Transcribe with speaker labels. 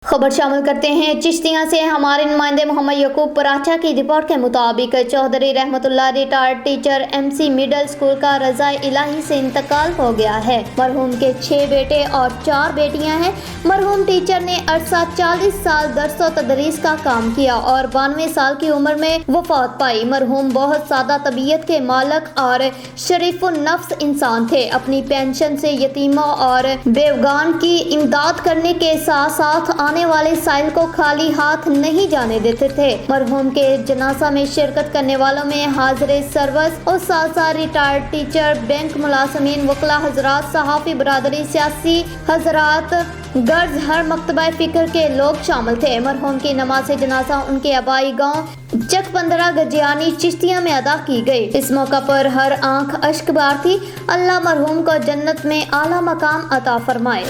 Speaker 1: خبر شامل کرتے ہیں چشتیاں سے۔ ہمارے نمائندے محمد یعقوب پراچا کی رپورٹ کے مطابق Chaudhry Rehmat Ullah retired teacher M C middle school کا رضائے الہی سے انتقال ہو گیا ہے۔ مرحوم کے 6 بیٹے اور 4 بیٹیاں ہیں۔ مرحوم ٹیچر نے عرصہ 40 سال درس و تدریس کا کام کیا اور 92 سال کی عمر میں وفات پائی۔ مرحوم بہت سادہ طبیعت کے مالک اور شریف النفس انسان تھے۔ اپنی پینشن سے یتیموں اور بیوگان کی امداد کرنے کے ساتھ ساتھ آنے والے سائل کو خالی ہاتھ نہیں جانے دیتے تھے۔ مرحوم کے جنازہ میں شرکت کرنے والوں میں حاضر سروس اساتذہ، ریٹائرڈ ٹیچر، بینک ملازمین، وکلاء حضرات، صحافی برادری، سیاسی حضرات، غرض ہر مکتبہ فکر کے لوگ شامل تھے۔ مرحوم کی نماز جنازہ ان کے آبائی گاؤں چک 15 گجیانی چشتیاں میں ادا کی گئی۔ اس موقع پر ہر آنکھ اشک بار تھی۔ اللہ مرحوم کو جنت میں اعلیٰ مقام عطا فرمائے۔